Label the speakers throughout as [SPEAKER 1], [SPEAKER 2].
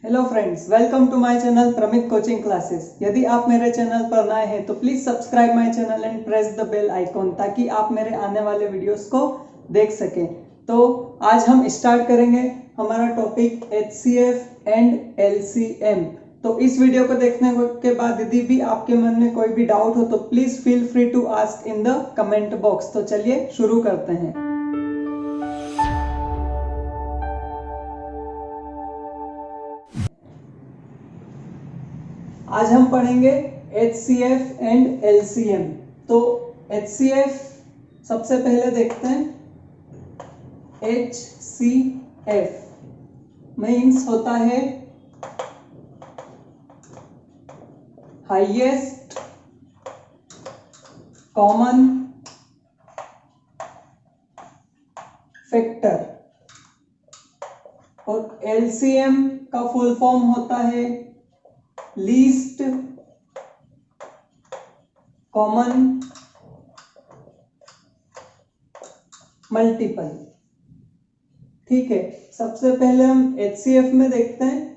[SPEAKER 1] Hello friends, welcome to my channel Pramit coaching classes. यदि आप मेरे चैनल पर नए हैं तो please subscribe my channel and press the bell icon ताकि आप मेरे आने वाले वीडियोस को देख सकें। तो आज हम स्टार्ट करेंगे हमारा टॉपिक HCF एंड LCM। तो इस वीडियो को देखने के बाद यदि भी आपके मन में कोई भी डाउट हो तो please feel free to ask in the comment box. तो चलिए शुरू करते हैं। आज हम पढ़ेंगे HCF एंड LCM। तो HCF सबसे पहले देखते हैं। HCF मीन्स होता है हाईएस्ट कॉमन फैक्टर और LCM का फुल फॉर्म होता है लीस्ट कॉमन मल्टीपल। ठीक है, सबसे पहले हम HCF में देखते हैं।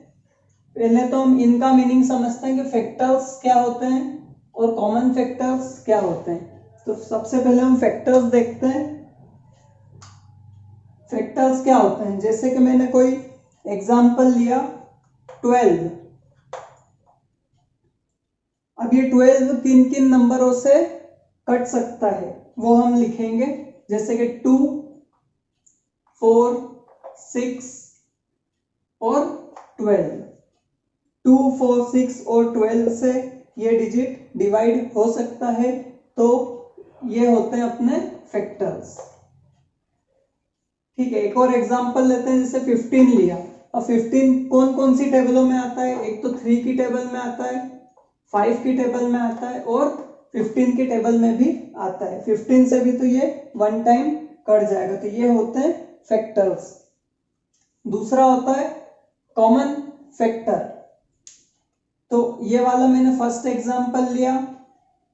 [SPEAKER 1] पहले तो हम इनका मीनिंग समझते हैं कि फैक्टर्स क्या होते हैं और कॉमन फैक्टर्स क्या होते हैं। तो सबसे पहले हम फैक्टर्स देखते हैं। फैक्टर्स क्या होते हैं, जैसे कि मैंने कोई एग्जांपल लिया 12। अब ये 12 किन किन नंबरों से कट सकता है वो हम लिखेंगे, जैसे कि 2, 4, 6 और 12। 2, 4, 6 और 12 से ये डिजिट डिवाइड हो सकता है। तो ये होते हैं अपने फैक्टर्स। ठीक है, एक और एग्जांपल लेते हैं, जैसे 15 लिया। अब 15 कौन कौन सी टेबलों में आता है? एक तो 3 की टेबल में आता है, 5 की टेबल में आता है और 15 की टेबल में भी आता है। 15 से भी तो ये वन टाइम कट जाएगा। तो ये होते हैं फैक्टर्स। दूसरा होता है कॉमन फैक्टर। तो ये वाला मैंने फर्स्ट एग्जांपल लिया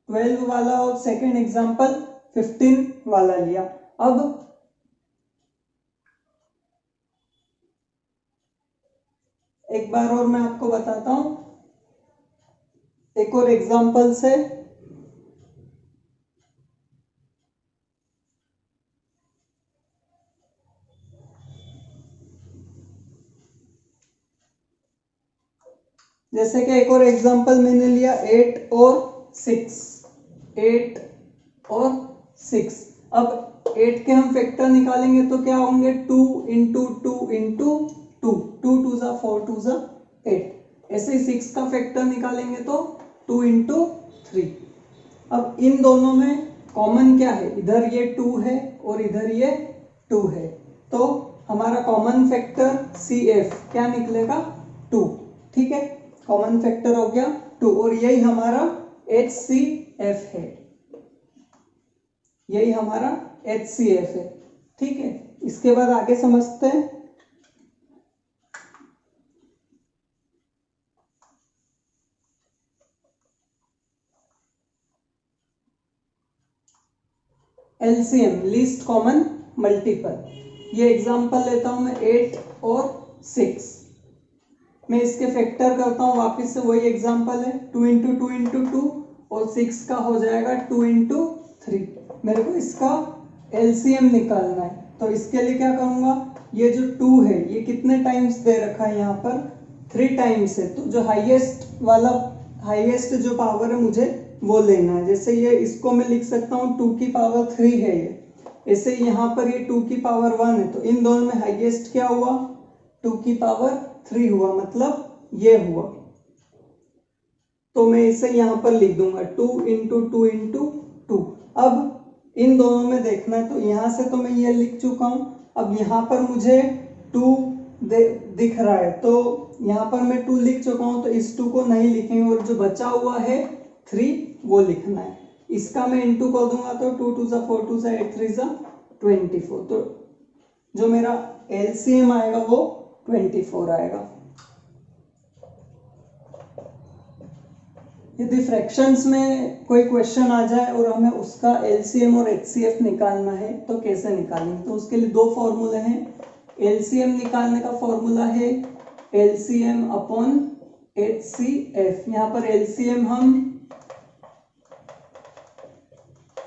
[SPEAKER 1] 12 वाला और सेकंड एग्जांपल 15 वाला लिया। अब एक बार और मैं आपको बताता हूं एक और एग्जांपल से। जैसे कि एक और एग्जांपल मैंने लिया 8 और 6। 8 और 6। अब 8 के हम फैक्टर निकालेंगे तो क्या होंगे? 2 इंटू 2 इंटू 2, 2 2 जा 4 2 जा 8। ऐसे ही 6 का फैक्टर निकालेंगे तो 2 इंटू 3। अब इन दोनों में कॉमन क्या है? इधर ये 2 है और इधर ये 2 है। तो हमारा कॉमन फैक्टर CF क्या निकलेगा? 2। ठीक है, कॉमन फैक्टर हो गया 2 और यही हमारा HCF है। यही हमारा HCF है। ठीक है, इसके बाद आगे समझते हैं। LCM least common multiple. ये एग्जांपल लेता हूं मैं 8 और 6। मैं इसके फैक्टर करता हूं, वापस से वही एग्जांपल है 2 इंटू 2 इंटू 2 और 6 का हो जाएगा 2 इंटू 3। मेरे को इसका LCM निकालना है। तो इसके लिए क्या करूंगा? ये जो 2 है ये कितने टाइम्स दे रखा है? यहाँ पर 3 टाइम्स है। तो जो हाईएस्ट जो पावर है मुझे वो लेना है। जैसे ये इसको मैं लिख सकता हूँ 2 की पावर 3 है ये। ऐसे यहाँ पर ये 2 की पावर 1 है। तो इन दोनों में हाईएस्ट क्या हुआ? 2 की पावर 3 हुआ, मतलब ये हुआ। तो मैं इसे यहां पर लिख दूंगा 2 इंटू 2 इंटू 2। अब इन दोनों में देखना है, तो यहां से तो मैं ये लिख चुका हूं। अब यहां पर मुझे 2 दिख रहा है, तो यहां पर मैं 2 लिख चुका हूं, तो इस 2 को नहीं लिखेंगे और जो बचा हुआ है 3 वो लिखना है। इसका मैं इंटू कर दूंगा तो 2 2 जा 4 2 जा 8 3 जा 24। तो जो मेरा LCM आएगा वो 24 आएगा। यदि फ्रैक्शंस में कोई क्वेश्चन आ जाए और हमें उसका LCM और HCF निकालना है तो कैसे निकालेंगे? तो उसके लिए दो फॉर्मूले हैं। LCM निकालने का फॉर्मूला है LCM अपॉन HCF। यहाँ पर LCM हम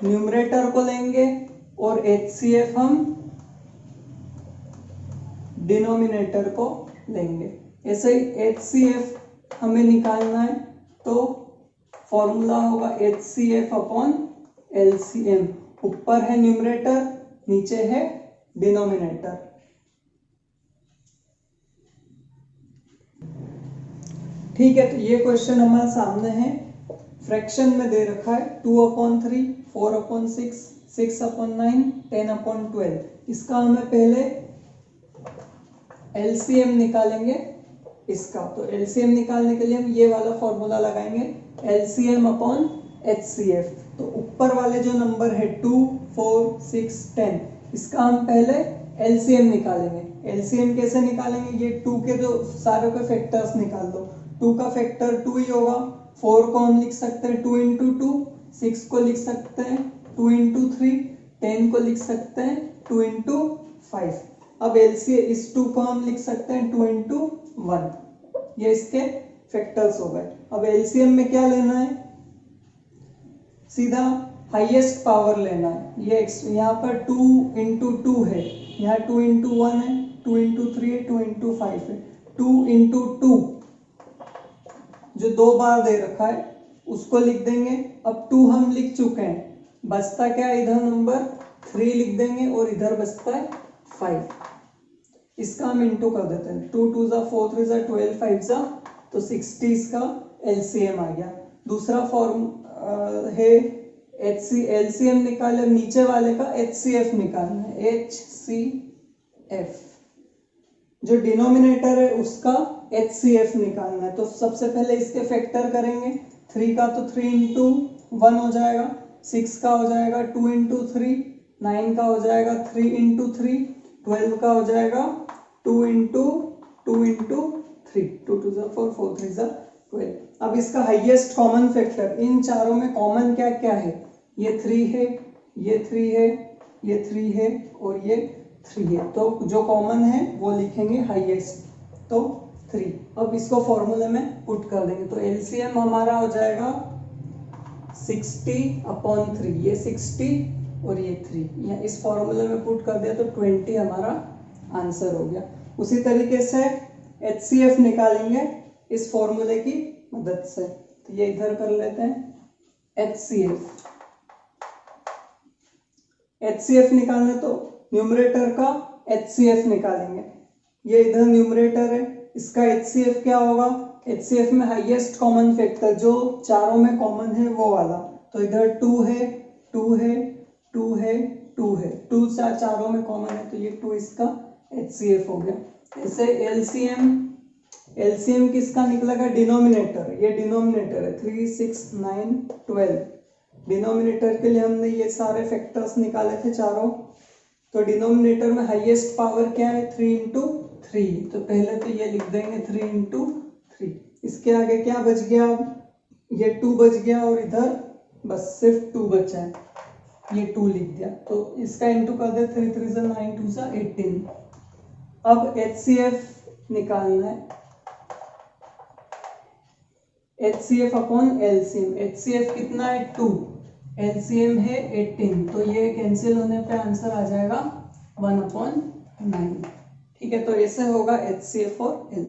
[SPEAKER 1] न्यूमरेटर को लेंगे और HCF हम डिनोमिनेटर को लेंगे। ऐसे ही HCF हमें निकालना है तो फॉर्मूला होगा HCF अपॉन LCM। ऊपर है न्यूमरेटर, नीचे है डिनोमिनेटर। ठीक है, तो ये क्वेश्चन हमारे सामने है। फ्रैक्शन में दे रखा है 2/3, 4/6, 6/9, 10/12। इसका हमें पहले LCM निकालेंगे इसका। तो LCM निकालने के लिए हम ये वाला फॉर्मूला लगाएंगे, LCM अपॉन HCF। तो ऊपर वाले जो नंबर है 2, 4, 6, 10, इसका हम पहले LCM निकालेंगे। LCM कैसे निकालेंगे? ये 2 के जो सारे के फैक्टर्स निकाल दो। 2 का फैक्टर 2 ही होगा। 4 को हम लिख सकते हैं 2 × 2, 6 को लिख सकते हैं 2 × 3, 10 को लिख सकते हैं 2 × 5। अब LCM इस 2 को हम लिख सकते हैं 2 × 1। ये इसके फैक्टर्स हो गए। अब LCM में क्या लेना है? सीधा हाईएस्ट पावर लेना है। ये यहाँ पर 2 × 2 है, यहाँ 2 × 1 है, 2 × 3 है, 2 × 5 है। 2 × 2 जो 2 बार दे रखा है उसको लिख देंगे। अब 2 हम लिख चुके हैं, बचता क्या है? इधर नंबर 3 लिख देंगे और इधर बचता है 5। इसका हम इंटू कर देते हैं। 2 × 2 = 4, 3 = 12, 5 = तो 60 इसका LCM आ गया। दूसरा फॉर्म है LCM निकाले, नीचे वाले का HCF निकालना है, HCF। जो डिनोमिनेटर है उसका HCF निकालना है। तो सबसे पहले इसके फैक्टर करेंगे। 3 का तो 3 × 1 हो जाएगा, 6 का हो जाएगा 2 × 3, 9 का हो जाएगा 3 × 3, 12 का हो जाएगा 2 × 2 × 3, 2 × 2 = 4, 4 × 3 = 12। अब इसका हाईएस्ट कॉमन फैक्टर, इन चारों में कॉमन क्या क्या है? ये 3 है, ये 3 है, ये 3 है और ये 3 है। तो जो कॉमन है वो लिखेंगे हाईएस्ट, तो 3। अब इसको फॉर्मूले में पुट कर देंगे। तो LCM हमारा हो जाएगा 60/3। ये 60 और ये 3, या इस फॉर्मूले में पुट कर दिया तो 20 हमारा आंसर हो गया। उसी तरीके से HCF निकालेंगे इस फॉर्मूले की मदद से। तो ये इधर कर लेते हैं HCF निकालने तो न्यूमरेटर का HCF निकालेंगे। ये इधर न्यूमरेटर है, इसका HCF क्या होगा? HCF में हाईएस्ट कॉमन फैक्टर जो चारों में कॉमन है वो वाला। तो इधर 2 है, 2 है, 2 है, 2 है, 2 चारों में कॉमन है, तो ये 2 इसका HCF हो गया। ऐसे LCM किसका निकलेगा? डिनोमिनेटर। ये डिनोमिनेटर है 3, 6, 9, 12। डिनोमिनेटर के लिए हमने ये सारे फैक्टर्स निकाले थे चारों। तो डिनोमिनेटर में हाईएस्ट पावर क्या है? 3 × 3। तो पहले तो ये लिख देंगे 3 × 3। इसके आगे क्या बच गया? ये 2 बच गया और इधर बस सिर्फ 2 बचा है, ये 2 लिख दिया। तो इसका इंटू कर दे, 3 × 3 = 9, 2 = 18। अब HCF निकालना है, HCF अपॉन LCM। HCF कितना है? 2, LCM है 18, तो ये कैंसिल होने पे आंसर आ जाएगा 1/9। ठीक है, तो ऐसे होगा HCF और LCM।